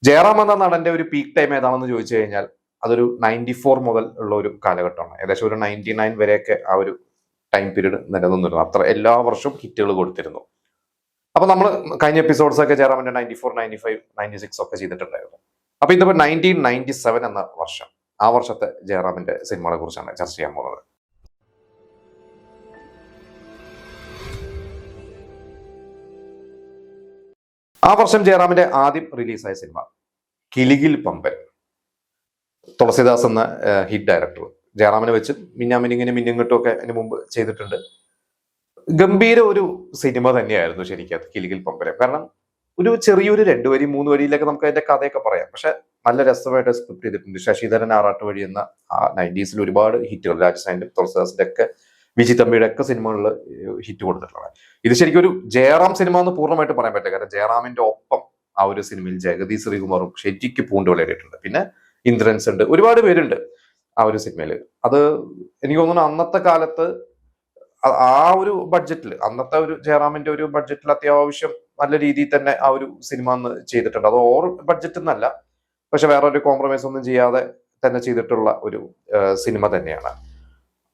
ജയറാം എന്ന നടന്റെ ഒരു പീക്ക് ടൈം ഏതാണെന്ന് ചോദിച്ചു കഴിഞ്ഞാൽ അതൊരു 94 മുതൽ ഉള്ള ഒരു കാലഘട്ടമാണ്. ഏകദേശം ഒരു 99 വരെയൊക്കെ ആ ഒരു ടൈം പീരീഡ് നിലനിന്നിരുന്നു. അത്ര എല്ലാ വർഷവും ഹിറ്റുകൾ കൊടുത്തിരുന്നു. അപ്പൊ നമ്മൾ കഴിഞ്ഞ എപ്പിസോഡ്സ് ഒക്കെ ജയറാമിന്റെ 94, 95, 96 ഒക്കെ ചെയ്തിട്ടുണ്ടായിരുന്നു. അപ്പൊ ഇതിപ്പോ 1997 എന്ന വർഷം, ആ വർഷത്തെ ജയറാമിന്റെ സിനിമകളെ കുറിച്ചാണ് ചർച്ച ചെയ്യാൻ പോകുന്നത്. ആ വർഷം ജയറാമിന്റെ ആദ്യം റിലീസായ സിനിമ കിലുകിൽ പമ്പൻ. തുളസിദാസ് എന്ന ഹിറ്റ് ഡയറക്ടർ ജയറാമിനെ വെച്ച് മിന്നിങ്ങിട്ടും ഒക്കെ അതിന് മുമ്പ് ചെയ്തിട്ടുണ്ട്. ഗംഭീര ഒരു സിനിമ തന്നെയായിരുന്നു ശരിക്കും അത് കിലുകിൽ പമ്പൻ. കാരണം ഒരു ചെറിയൊരു 2 വരി 3 വരിയിലൊക്കെ നമുക്ക് അതിന്റെ കഥയൊക്കെ പറയാം. പക്ഷെ നല്ല രസമായിട്ട് സ്ക്രിപ്റ്റ് ചെയ്തിട്ടുണ്ട്. ശശിധരൻ ആറാട്ട് വഴി എന്ന ആ 90s ഒരുപാട് ഹിറ്റുകൾ, രാജസ്ഥാനിന്റെ തുളസിദാസിന്റെ ഒക്കെ വിജി തമ്പിയുടെ ഒക്കെ സിനിമകളിൽ ഹിറ്റ് കൊടുത്തിട്ടുള്ളത്. ഇത് ശരിക്കും ഒരു ജയറാം സിനിമ എന്ന് പൂർണ്ണമായിട്ട് പറയാൻ പറ്റില്ല. കാരണം ജയറാമിന്റെ ഒപ്പം ആ ഒരു സിനിമയിൽ ജഗതി ശ്രീകുമാറും ശരിക്ക് പൂണ്ട് വിളയാടിയിട്ടുണ്ട്. പിന്നെ ഇന്ദ്രൻസ് ഉണ്ട്, ഒരുപാട് പേരുണ്ട് ആ ഒരു സിനിമയിൽ. അത് എനിക്ക് തോന്നുന്നു അന്നത്തെ കാലത്ത് ആ ഒരു ബഡ്ജറ്റിൽ, അന്നത്തെ ഒരു ജയറാമിന്റെ ഒരു ബഡ്ജറ്റിൽ അത്യാവശ്യം നല്ല രീതിയിൽ തന്നെ ആ ഒരു സിനിമ അന്ന് ചെയ്തിട്ടുണ്ട്. അത് ഓവർ ബഡ്ജറ്റ് എന്നല്ല, പക്ഷെ വേറെ ഒരു കോംപ്രമൈസ് ഒന്നും ചെയ്യാതെ തന്നെ ചെയ്തിട്ടുള്ള ഒരു സിനിമ തന്നെയാണ്.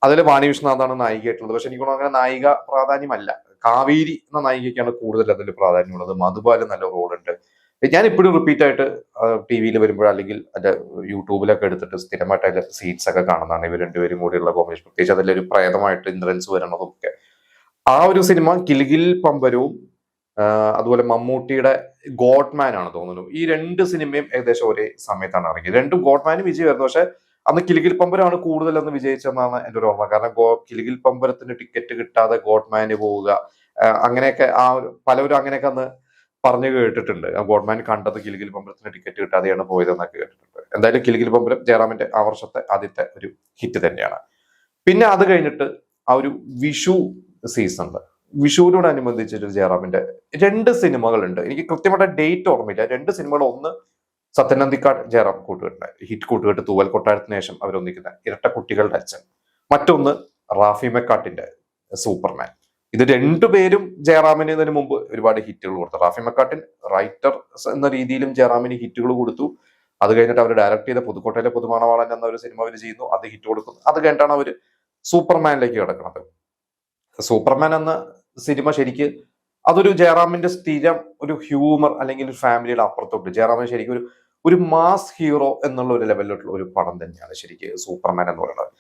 അതിൽ വാണി വിശ്വനാഥാണ് നായികയായിട്ടുള്ളത്. പക്ഷെ എനിക്ക് അങ്ങനെ നായിക പ്രാധാന്യമല്ല, കാവേരി എന്ന നായികയ്ക്കാണ് കൂടുതൽ അതിൽ പ്രാധാന്യമുള്ളത്. മധുബാലൻ നല്ല റോളുണ്ട്. ഞാൻ ഇപ്പോഴും റിപ്പീറ്റ് ആയിട്ട് ടി വിയിൽ വരുമ്പോൾ അല്ലെങ്കിൽ അതിന്റെ യൂട്യൂബിലൊക്കെ എടുത്തിട്ട് സ്ഥിരമായിട്ട് അതിന്റെ സീറ്റ്സ് ഒക്കെ കാണുന്നതാണ് ഇവർ രണ്ടുപേരും കൂടിയുള്ള കോമ്പിനേഷൻ. പ്രത്യേകിച്ച് അതിലൊരു പ്രേതമായിട്ട് ഇന്ദ്രൻസ് വരണതും ഒക്കെ. ആ ഒരു സിനിമ കിലുകിൽ പമ്പരവും അതുപോലെ മമ്മൂട്ടിയുടെ ഗോഡ്മാൻ ആണ് തോന്നുന്നു. ഈ 2 സിനിമയും ഏകദേശം ഒരേ സമയത്താണ് ഇറങ്ങിയത്. രണ്ടും ഗോഡ്മാനും വിജയമായിരുന്നു. പക്ഷെ അന്ന് കിലുകിൽ പമ്പരമാണ് കൂടുതൽ അന്ന് വിജയിച്ചതെന്നാണ് എൻ്റെ ഒരു ഓർമ്മ. കാരണം കിലുകിൽ പമ്പരത്തിന് ടിക്കറ്റ് കിട്ടാതെ ഗോഡ്മാന് പോവുക, അങ്ങനെയൊക്കെ ആ പലവരും അങ്ങനെയൊക്കെ അന്ന് പറഞ്ഞു കേട്ടിട്ടുണ്ട്. ഗോഡ്മാൻ കണ്ടത് കിലുകിൽ പമ്പരത്തിന് ടിക്കറ്റ് കിട്ടാതെയാണ് പോയതെന്നൊക്കെ കേട്ടിട്ടുണ്ട്. എന്തായാലും കിലുകിൽ പമ്പരം ജയറാമിന്റെ ആ വർഷത്തെ ആദ്യത്തെ ഒരു ഹിറ്റ് തന്നെയാണ്. പിന്നെ അത് കഴിഞ്ഞിട്ട് ആ ഒരു വിഷു സീസണില്, വിഷുവിനോടനുബന്ധിച്ചിട്ട് ജയറാമിന്റെ 2 സിനിമകളുണ്ട്. എനിക്ക് കൃത്യമായിട്ട് ഡേറ്റ് ഓർമ്മയില്ല. 2 സിനിമകൾ, ഒന്ന് സത്യനന്ദിക്കാട് ജയറാം കൂട്ടുകെട്ടുണ്ടായി, ഹിറ്റ് കൂട്ടുകെട്ട് തൂവൽ കൊട്ടാരത്തിന് ശേഷം അവരൊന്നിക്കുന്ന ഇരട്ട കുട്ടികളുടെ അച്ഛൻ. മറ്റൊന്ന് റാഫി മെക്കാട്ടിന്റെ സൂപ്പർമാൻ. ഇത് 2 പേരും ജയറാമിന് ഇതിനു മുമ്പ് ഒരുപാട് ഹിറ്റുകൾ കൊടുത്തു. റാഫി മെക്കാട്ടിൻ റൈറ്റർ എന്ന രീതിയിലും ജയറാമിന് ഹിറ്റുകൾ കൊടുത്തു. അത് കഴിഞ്ഞിട്ട് അവർ ഡയറക്ട് ചെയ്ത പുതുക്കോട്ടയിലെ പുതുമണവാളൻ എന്ന ഒരു സിനിമ അവർ ചെയ്യുന്നു, അത് ഹിറ്റ് കൊടുക്കുന്നു. അത് കഴിഞ്ഞിട്ടാണ് അവർ സൂപ്പർമാനിലേക്ക് കിടക്കുന്നത്. സൂപ്പർമാൻ എന്ന സിനിമ ശരിക്ക് അതൊരു ജയറാമിന്റെ സ്ഥിരം ഒരു ഹ്യൂമർ അല്ലെങ്കിൽ ഒരു ഫാമിലിയുടെ അപ്പുറത്തോട്ട് ജയറാമിന് ശരിക്കും ഒരു മാസ് ഹീറോ എന്നുള്ള ഒരു ലെവലിലുള്ള ഒരു പടം തന്നെയാണ് ശരിക്കും സൂപ്പർമാൻ എന്ന് പറയുന്നത്.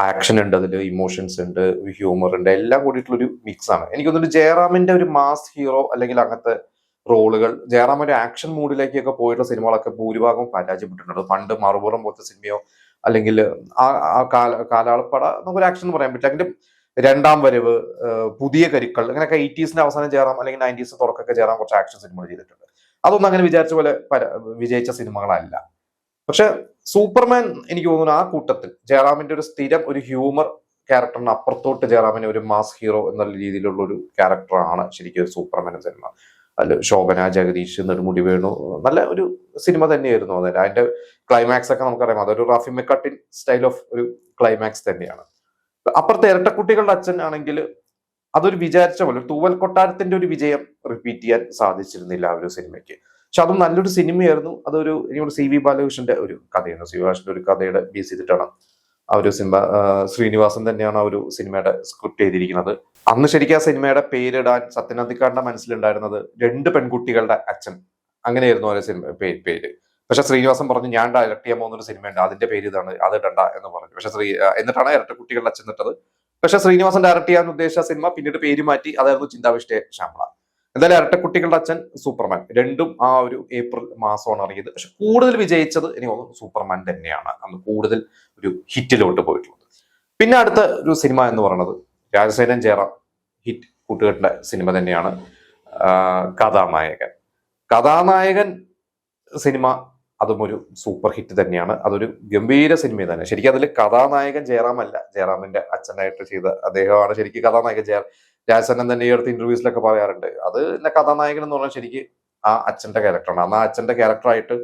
ആക്ഷൻ ഉണ്ട്, അതിൽ ഇമോഷൻസ് ഉണ്ട്, ഹ്യൂമർ ഉണ്ട്, എല്ലാം കൂടിയിട്ടുള്ള ഒരു മിക്സ് ആണ്. എനിക്ക് തോന്നുന്നു ജയറാമിന്റെ ഒരു മാസ് ഹീറോ അല്ലെങ്കിൽ അങ്ങനത്തെ റോളുകൾ ജയറാമിന്റെ ആക്ഷൻ മൂഡിലേക്കൊക്കെ പോയിട്ടുള്ള സിനിമകളൊക്കെ ഭൂരിഭാഗം പരാജയപ്പെട്ടിട്ടുണ്ട്. പണ്ട് മറുപുറം പോലത്തെ സിനിമയോ അല്ലെങ്കിൽ ആ കാലാളപ്പട നമുക്കൊരു ആക്ഷൻ എന്ന് പറയാൻ പറ്റില്ല. എങ്കിലും രണ്ടാം വരവ്, പുതിയ കരുക്കൾ, അങ്ങനെയൊക്കെ 80s അവസാനം ജയറാം അല്ലെങ്കിൽ 90s തുടക്കമൊക്കെ ജയറാം കുറച്ച് ആക്ഷൻ സിനിമകൾ ചെയ്തിട്ടുണ്ട്. അതൊന്നും അങ്ങനെ വിചാരിച്ച പോലെ വിജയിച്ച സിനിമകളല്ല. പക്ഷെ സൂപ്പർമാൻ എനിക്ക് തോന്നുന്നു ആ കൂട്ടത്തിൽ ജയറാമിന്റെ ഒരു സ്ഥിരം ഒരു ഹ്യൂമർ ക്യാരക്ടറിന് അപ്പുറത്തോട്ട് ജയറാമിനെ ഒരു മാസ് ഹീറോ എന്നുള്ള രീതിയിലുള്ള ഒരു ക്യാരക്ടറാണ് ശരിക്കും സൂപ്പർമാൻ സിനിമ. അതിൽ ശോഭന, ജഗദീഷ്, നെടുമുടി വേണു, നല്ല ഒരു സിനിമ തന്നെയായിരുന്നു. അതിന്റെ ക്ലൈമാക്സ് ഒക്കെ നമുക്കറിയാം, അതൊരു റാഫി മെക്കാട്ടിൻ സ്റ്റൈൽ ഓഫ് ഒരു ക്ലൈമാക്സ് തന്നെയാണ്. അപ്പുറത്തെ ഇരട്ടക്കുട്ടികളുടെ അച്ഛൻ ആണെങ്കിൽ അതൊരു വിചാരിച്ച പോലെ തൂവൽ കൊട്ടാരത്തിന്റെ ഒരു വിജയം റിപ്പീറ്റ് ചെയ്യാൻ സാധിച്ചിരുന്നില്ല ആ ഒരു സിനിമയ്ക്ക്. പക്ഷെ അതും നല്ലൊരു സിനിമയായിരുന്നു. അതൊരു എനിക്കൊരു സി വി ബാലകൃഷ്ണന്റെ ഒരു കഥയാണ്. സി വി ബാലകൃഷ്ണന്റെ ഒരു കഥയുടെ ബേസ് ചെയ്തിട്ടാണ് ആ ഒരു സിനിമ. ശ്രീനിവാസൻ തന്നെയാണ് ആ ഒരു സിനിമയുടെ സ്ക്രിപ്റ്റ് ചെയ്തിരിക്കുന്നത്. അന്ന് ശരിക്കും ആ സിനിമയുടെ പേരിടാൻ സത്യനന്ദിക്കാടിന്റെ മനസ്സിലുണ്ടായിരുന്നത് 2 പെൺകുട്ടികളുടെ അച്ഛൻ, അങ്ങനെയായിരുന്നു ആ സിനിമ പേര്. പക്ഷെ ശ്രീനിവാസൻ പറഞ്ഞു, ഞാൻ ഡയറക്ട് ചെയ്യാൻ പോകുന്ന ഒരു സിനിമയുണ്ട്, അതിന്റെ പേര് ഇതാണ്, അത് ഇടണ്ട എന്ന് പറഞ്ഞു. പക്ഷെ എന്നിട്ടാണ് ഇരട്ട കുട്ടികളുടെ അച്ഛൻ ഇട്ടത്. പക്ഷെ ശ്രീനിവാസൻ ഡയറക്ട് ചെയ്യാൻ ഉദ്ദേശിച്ച സിനിമ പിന്നീട് പേര് മാറ്റി, അതായിരുന്നു ചിന്താവിഷ്ടയ ശ്യാമള. എന്തായാലും ഇരട്ടക്കുട്ടികളുടെ അച്ഛൻ, സൂപ്പർമാൻ, രണ്ടും ആ ഒരു ഏപ്രിൽ മാസമാണ് ഇറങ്ങിയത്. പക്ഷെ കൂടുതൽ വിജയിച്ചത് എനിക്ക് തോന്നുന്നു സൂപ്പർമാൻ തന്നെയാണ്. അന്ന് കൂടുതൽ ഒരു ഹിറ്റിലോട്ട് പോയിട്ടുള്ളത്. പിന്നെ അടുത്ത ഒരു സിനിമ എന്ന് പറയുന്നത് രാജസേനൻ ജയറാം ഹിറ്റ് കൂട്ടുകെട്ടിന്റെ സിനിമ തന്നെയാണ് കഥാനായകൻ. കഥാനായകൻ സിനിമ അതും ഒരു സൂപ്പർ ഹിറ്റ് തന്നെയാണ്. അതൊരു ഗംഭീര സിനിമ തന്നെ. ശരിക്കും അതിൽ കഥാനായകൻ ജയറാം അല്ല, ജയറാമിന്റെ അച്ഛനായിട്ട് ചെയ്ത അദ്ദേഹമാണ് ശരിക്കും കഥാനായകൻ. രാജസേനൻ തന്നെ ഈ അടുത്ത ഇന്റർവ്യൂസിലൊക്കെ പറയാറുണ്ട്, അത് കഥാനായകൻ എന്ന് പറഞ്ഞാൽ ശരിക്കും ആ അച്ഛന്റെ ക്യാരക്ടറാണ്. അന്ന് ആ അച്ഛന്റെ ക്യാരക്ടറായിട്ട്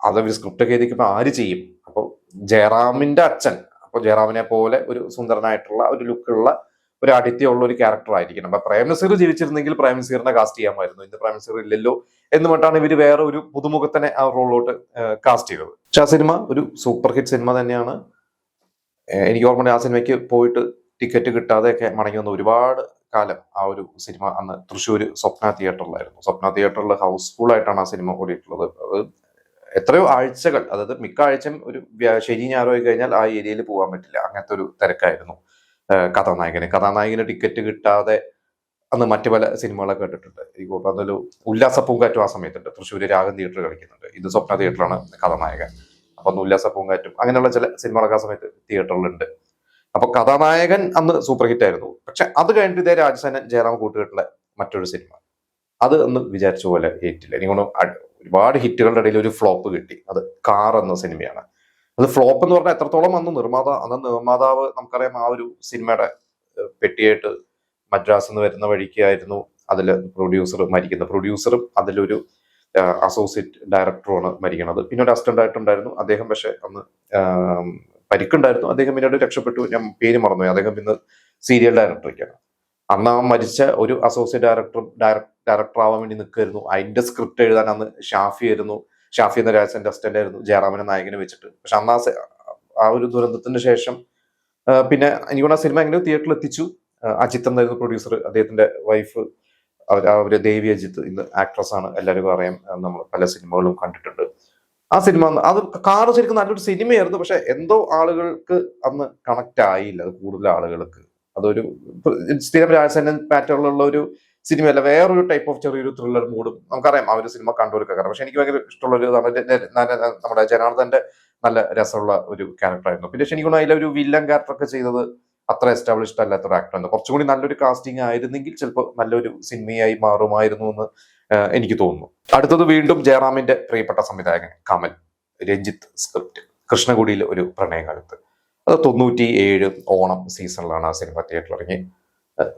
അതൊരു സ്ക്രിപ്റ്റ് ഒക്കെ എഴുതിക്കുമ്പോൾ ആര് ചെയ്യും? അപ്പോൾ ജയറാമിന്റെ അച്ഛൻ, അപ്പോൾ ജയറാമിനെ പോലെ ഒരു സുന്ദരനായിട്ടുള്ള ഒരു ലുക്കുള്ള ഒരു ആഠിത്യമുള്ള ഒരു ക്യാരക്ടർ ആയിരിക്കണം. അപ്പൊ പ്രേം നസീർ ജീവിച്ചിരുന്നെങ്കിൽ പ്രേം നസീറിനെ കാസ്റ്റ് ചെയ്യാമായിരുന്നു. ഇന്ന് പ്രേം നസീർ ഇല്ലല്ലോ എന്ന് പറഞ്ഞിട്ടാണ് ഇവര് വേറെ ഒരു പുതുമുഖത്തിനെ ആ റോളിലോട്ട് കാസ്റ്റ് ചെയ്തത്. പക്ഷെ ആ സിനിമ ഒരു സൂപ്പർ ഹിറ്റ് സിനിമ തന്നെയാണ്. എനിക്ക് ഓർമ്മയുണ്ട് ആ സിനിമയ്ക്ക് പോയിട്ട് ടിക്കറ്റ് കിട്ടാതെയൊക്കെ മടങ്ങി വന്ന ഒരുപാട് കാലം ആ ഒരു സിനിമ അന്ന് തൃശ്ശൂർ സ്വപ്ന തിയേറ്ററിലായിരുന്നു. സ്വപ്ന തിയേറ്ററിൽ ഹൗസ്ഫുൾ ആയിട്ടാണ് ആ സിനിമ ഓടിയിട്ടുള്ളത്. എത്രയോ ആഴ്ചകൾ, അതായത് മിക്ക ആഴ്ചയും ഒരു ശനി ഞായറായി കഴിഞ്ഞാൽ ആ ഏരിയയിൽ പോകാൻ പറ്റില്ല, അങ്ങനത്തെ ഒരു തിരക്കായിരുന്നു കഥാനായകന് ടിക്കറ്റ് കിട്ടാതെ അന്ന് മറ്റു പല സിനിമകളൊക്കെ കണ്ടിട്ടുണ്ട്. ഈ കൂട്ടത്തിലൊരു ഉല്ലാസ പൂങ്കാറ്റും ആ സമയത്തുണ്ട്. തൃശ്ശൂർ രാഗം തിയേറ്റർ കളിക്കുന്നുണ്ട്. ഇത് സ്വപ്ന തിയേറ്ററിലാണ് കഥാനായകൻ. അപ്പൊ അന്ന് ഉല്ലാസ പൂങ്കാറ്റും അങ്ങനെയുള്ള ചില സിനിമകളൊക്കെ ആ സമയത്ത് തിയേറ്ററിലുണ്ട്. അപ്പൊ കഥാനായകൻ അന്ന് സൂപ്പർ ഹിറ്റ് ആയിരുന്നു. പക്ഷെ അത് കഴിഞ്ഞിട്ട് ഇതേ രാജസേനൻ ജയറാം കൂട്ടുകെട്ടിലെ മറ്റൊരു സിനിമ, അത് അന്ന് വിചാരിച്ച പോലെ ഹിറ്റില്ല. എനിക്കൊന്ന് ഒരുപാട് ഹിറ്റുകളുടെ ഇടയിൽ ഒരു ഫ്ലോപ്പ് കിട്ടി. അത് കാർ എന്ന സിനിമയാണ്. അത് ഫ്ലോപ്പ് എന്ന് പറഞ്ഞാൽ എത്രത്തോളം അന്ന് നിർമ്മാതാവ് നമുക്കറിയാം, ആ ഒരു സിനിമയുടെ പെട്ടിയായിട്ട് മദ്രാസ് എന്ന് വരുന്ന വഴിക്കായിരുന്നു അതിൽ പ്രൊഡ്യൂസർ മരിക്കുന്നത്. പ്രൊഡ്യൂസറും അതിലൊരു അസോസിയേറ്റ് ഡയറക്ടറുമാണ് മരിക്കുന്നത്. പിന്നെ ഒരു അസിസ്റ്റന്റ് ഡയറക്ടർ ഉണ്ടായിരുന്നു. അദ്ദേഹം പക്ഷെ അന്ന് പരിക്കുണ്ടായിരുന്നു. അദ്ദേഹം പിന്നീട് രക്ഷപ്പെട്ടു. ഞാൻ പേര് മറന്നുപോയി. അദ്ദേഹം പിന്നെ സീരിയൽ ഡയറക്ടറൊക്കെയാണ്. അന്ന് ആ മരിച്ച ഒരു അസോസിയേറ്റ് ഡയറക്ടർ ആവാൻ വേണ്ടി നിൽക്കുമായിരുന്നു. അതിന്റെ സ്ക്രിപ്റ്റ് എഴുതാൻ അന്ന് ഷാഫി ആയിരുന്നു. ഷാഫി എന്ന രാജസേന്റെ അസിസ്റ്റന്റ് ആയിരുന്നു ജയറാമിനെ നായകനെ വെച്ചിട്ട്. പക്ഷെ അന്ന് ആ ഒരു ദുരന്തത്തിന് ശേഷം പിന്നെ എനിക്കൊണ്ട് ആ സിനിമ എങ്ങനെയോ തിയേറ്ററിൽ എത്തിച്ചു. അജിത്ത് എന്നായിരുന്നു പ്രൊഡ്യൂസർ. അദ്ദേഹത്തിന്റെ വൈഫ് അവര് ദേവി അജിത്ത്, ഇന്ന് ആക്ട്രസ് ആണ്, എല്ലാവർക്കും അറിയാം. നമ്മൾ പല സിനിമകളും കണ്ടിട്ടുണ്ട്. ആ സിനിമ അത് കാറ് ശരിക്കും നല്ലൊരു സിനിമയായിരുന്നു. പക്ഷെ എന്തോ ആളുകൾക്ക് അന്ന് കണക്ട് ആയില്ല. അത് കൂടുതൽ ആളുകൾക്ക് അതൊരു സ്ഥിരം രാജസേനൻ പാറ്റേണിലുള്ള ഒരു സിനിമയല്ല, വേറൊരു ടൈപ്പ് ഓഫ് ചെറിയൊരു ത്രില്ലർ മൂഡും നമുക്കറിയാം. ആ ഒരു സിനിമ കണ്ടുകൊടുക്കാൻ. പക്ഷെ എനിക്ക് ഭയങ്കര ഇഷ്ടമുള്ള ഒരു നമ്മുടെ ജനാർദ്ദന്റെ നല്ല രസമുള്ള ഒരു ക്യാരക്ടറായിരുന്നു. പിന്നെ എനിക്കൊന്നും അതിലെ ഒരു വില്ലൻ ക്യാരക്ടർ ഒക്കെ ചെയ്തത് അത്ര എസ്റ്റാബ്ലിഷ്ഡ് അല്ലാത്തൊരു ആക്ടറാണ്. കുറച്ചും കൂടി നല്ലൊരു കാസ്റ്റിംഗ് ആയിരുന്നെങ്കിൽ ചിലപ്പോൾ നല്ലൊരു സിനിമയായി മാറുമായിരുന്നു എന്ന് എനിക്ക് തോന്നുന്നു. അടുത്തത് വീണ്ടും ജയറാമിന്റെ പ്രിയപ്പെട്ട സംവിധായകൻ കമൽ, രഞ്ജിത്ത് സ്ക്രിപ്റ്റ്, കൃഷ്ണകുടിയിൽ ഒരു പ്രണയകാലത്ത്. അത് 97 ഓണം സീസണിലാണ് ആ സിനിമ തിയേറ്ററിൽ ഇറങ്ങി.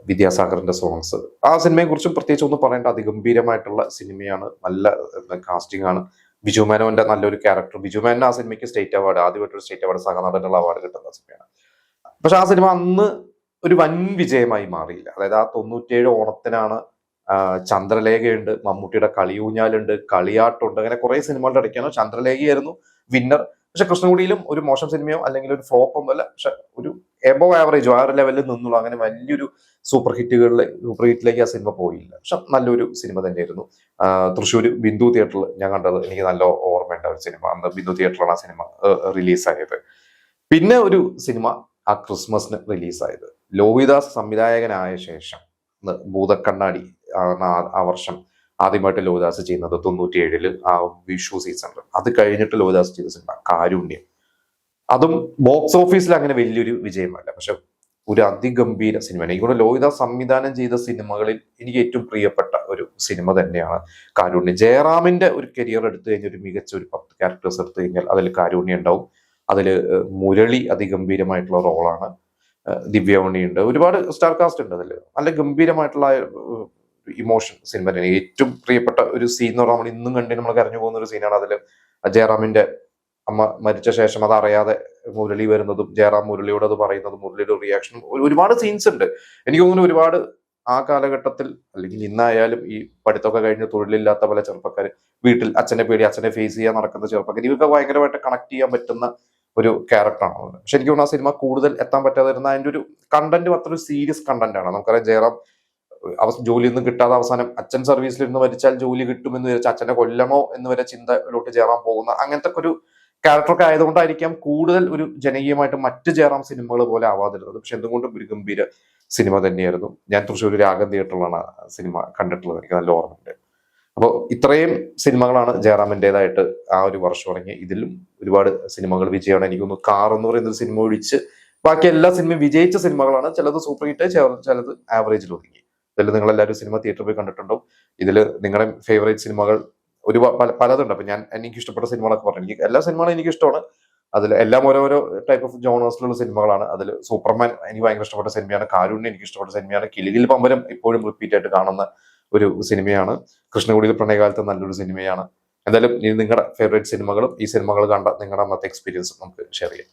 വിദ്യാസാഗറിന്റെ സോങ്സ്. ആ സിനിമയെ കുറിച്ചും പ്രത്യേകിച്ച് ഒന്നും പറയേണ്ട, അതിഗംഭീരമായിട്ടുള്ള സിനിമയാണ്. നല്ല കാസ്റ്റിംഗ് ആണ്. ബിജു മേനോന്റെ നല്ലൊരു ക്യാരക്ടർ. ബിജു മേനോൻ ആ സിനിമയ്ക്ക് സ്റ്റേറ്റ് അവാർഡ്, ആദ്യമായിട്ടൊരു സ്റ്റേറ്റ് അവാർഡ്, സഹനടനുള്ള അവാർഡ് കിട്ടുന്ന സിനിമയാണ്. പക്ഷെ ആ സിനിമ അന്ന് ഒരു വൻ വിജയമായി മാറിയില്ല. അതായത് ആ 97 ഓണത്തിനാണ് ചന്ദ്രലേഖയുണ്ട്, മമ്മൂട്ടിയുടെ കളിയൂഞ്ഞാലുണ്ട്, കളിയാട്ടുണ്ട്, അങ്ങനെ കുറെ സിനിമകളുടെ ഇടയ്ക്കാണ് ചന്ദ്രലേഖയായിരുന്നു വിന്നർ. പക്ഷെ കൃഷ്ണകുടിയിലും ഒരു മോശം സിനിമയോ അല്ലെങ്കിൽ ഒരു ഫ്ലോപ്പ് ഒന്നുമല്ല. പക്ഷെ ഒരു എബോവ് ആവറേജോ ആ ഒരു ലെവലിൽ നിന്നുള്ളൂ. അങ്ങനെ വലിയൊരു സൂപ്പർ ഹിറ്റിലേക്ക് ആ സിനിമ പോയില്ല. പക്ഷെ നല്ലൊരു സിനിമ തന്നെയായിരുന്നു. തൃശ്ശൂർ ബിന്ദു തിയേറ്ററിൽ ഞാൻ കണ്ടത് എനിക്ക് നല്ല ഓർമ്മയുണ്ട്. ഒരു സിനിമ അന്ന് ബിന്ദു തിയേറ്ററിലാണ് ആ സിനിമ റിലീസായത്. പിന്നെ ഒരു സിനിമ ആ ക്രിസ്മസിന് റിലീസായത്, ലോഹിദാസ് സംവിധായകനായ ശേഷം ഭൂതക്കണ്ണാടി ആ വർഷം ആദ്യമായിട്ട് ലോഹിദാസ് ചെയ്യുന്നത് 97 ആ വിഷു സീസണിൽ. അത് കഴിഞ്ഞിട്ട് ലോഹിദാസ് ചെയ്ത സിനിമ കാരുണ്യം. അതും ബോക്സ് ഓഫീസിൽ അങ്ങനെ വലിയൊരു വിജയമല്ല, പക്ഷെ ഒരു അതിഗംഭീര സിനിമയാണ്. എനിക്കൂടെ ലോഹിദാസ് സംവിധാനം ചെയ്ത സിനിമകളിൽ എനിക്ക് ഏറ്റവും പ്രിയപ്പെട്ട ഒരു സിനിമ തന്നെയാണ് കാരുണ്യം. ജയറാമിന്റെ ഒരു കരിയർ എടുത്തു കഴിഞ്ഞാൽ ഒരു മികച്ച ഒരു 10 ക്യാരക്ടേഴ്സ് എടുത്തു കഴിഞ്ഞാൽ അതിൽ കാരുണ്യം ഉണ്ടാവും. അതിൽ മുരളി അതിഗംഭീരമായിട്ടുള്ള റോളാണ്. ദിവ്യ ഉണ്ണിയുണ്ട്, ഒരുപാട് സ്റ്റാർ കാസ്റ്റ് ഉണ്ട്. അതിൽ നല്ല ഗംഭീരമായിട്ടുള്ള ഇമോഷൻ സിനിമ തന്നെ. ഏറ്റവും പ്രിയപ്പെട്ട ഒരു സീൻ എന്ന് പറഞ്ഞാൽ നമ്മൾ ഇന്നും കണ്ടി നമ്മൾ കരഞ്ഞു പോകുന്ന ഒരു സീനാണ്. അതിൽ ജയറാമിന്റെ അമ്മ മരിച്ച ശേഷം അത് അറിയാതെ മുരളി വരുന്നതും ജയറാം മുരളിയോട് അത് പറയുന്നതും മുരളിയുടെ റിയാക്ഷനും ഒരുപാട് സീൻസ് ഉണ്ട്. എനിക്ക് തോന്നുന്നു ഒരുപാട് ആ കാലഘട്ടത്തിൽ അല്ലെങ്കിൽ ഇന്നായാലും ഈ പഠിത്തമൊക്കെ കഴിഞ്ഞ് തൊഴിലില്ലാത്ത പല ചെറുപ്പക്കാർ വീട്ടിൽ അച്ഛനെ പേടി, അച്ഛനെ ഫേസ് ചെയ്യാൻ നടക്കുന്ന ചെറുപ്പക്കാർ, ഇവർക്ക് ഭയങ്കരമായിട്ട് കണക്ട് ചെയ്യാൻ പറ്റുന്ന ഒരു ക്യാരക്ടറാണ്. പക്ഷെ എനിക്ക് തോന്നുന്നു ആ സിനിമ കൂടുതൽ എത്താൻ പറ്റാതെ വരുന്ന അതിന്റെ ഒരു കണ്ടന്റും അത്ര ഒരു സീരിയസ് കണ്ടന്റ് ആണ്. നമുക്കറിയാം ജയറാം ജോലിയൊന്നും കിട്ടാതെ അവസാനം അച്ഛൻ സർവീസിലിരുന്ന് മരിച്ചാൽ ജോലി കിട്ടുമെന്ന് വിചാരിച്ചാൽ അച്ഛനെ കൊല്ലണോ എന്ന് വരെ ചിന്തയിലോട്ട് ജയറാം പോകുന്ന അങ്ങനത്തെ ഒരു ക്യാരക്ടറൊക്കെ ആയതുകൊണ്ടായിരിക്കാം കൂടുതൽ ഒരു ജനകീയമായിട്ട് മറ്റ് ജയറാം സിനിമകൾ പോലെ ആവാതിരുന്നത്. പക്ഷെ എന്തുകൊണ്ടും ഒരു ഗംഭീര സിനിമ തന്നെയായിരുന്നു. ഞാൻ തൃശ്ശൂർ രാഗം തിയേറ്ററിലാണ് സിനിമ കണ്ടിട്ടുള്ളത്, എനിക്ക് നല്ല ഓർമ്മയുണ്ട്. അപ്പോൾ ഇത്രയും സിനിമകളാണ് ജയറാമിൻ്റെതായിട്ട് ആ ഒരു വർഷം ഇറങ്ങി. ഇതിലും ഒരുപാട് സിനിമകൾ വിജയമാണ്. എനിക്കൊന്ന് കാർ എന്ന് പറയുന്ന സിനിമ ഒഴിച്ച് ബാക്കി എല്ലാ സിനിമയും വിജയിച്ച സിനിമകളാണ്. ചിലത് സൂപ്പർ ഹിറ്റ്, ചിലത് ആവറേജിൽ ഒതുങ്ങി. ഇതിൽ നിങ്ങൾ എല്ലാവരും സിനിമ തിയേറ്ററിൽ പോയി കണ്ടിട്ടുണ്ടോ? ഇതിൽ നിങ്ങളുടെ ഫേവറേറ്റ് സിനിമകൾ പലതുണ്ട്. അപ്പൊ എനിക്ക് ഇഷ്ടപ്പെട്ട സിനിമകളൊക്കെ പറഞ്ഞു. എനിക്ക് എല്ലാ സിനിമകളും എനിക്ക് ഇഷ്ടമാണ്. അതിൽ എല്ലാം ഓരോരോ ടൈപ്പ് ഓഫ് ജോണേഴ്സിലുള്ള സിനിമകളാണ്. അതിൽ സൂപ്പർമാൻ എനിക്ക് ഭയങ്കര ഇഷ്ടപ്പെട്ട സിനിമയാണ്. കാരുണ്യം എനിക്ക് ഇഷ്ടപ്പെട്ട സിനിമയാണ്. കിലുകിൽ പമ്പരം ഇപ്പോഴും റിപ്പീറ്റ് ആയിട്ട് കാണുന്ന ഒരു സിനിമയാണ്. കൃഷ്ണകുടിയിൽ പ്രണയകാലത്ത് നല്ലൊരു സിനിമയാണ്. എന്തായാലും നിങ്ങളുടെ ഫേവറേറ്റ് സിനിമകളും ഈ സിനിമകൾ കണ്ട നിങ്ങളുടെ അന്നത്തെ എക്സ്പീരിയൻസും നമുക്ക് ഷെയർ ചെയ്യാം.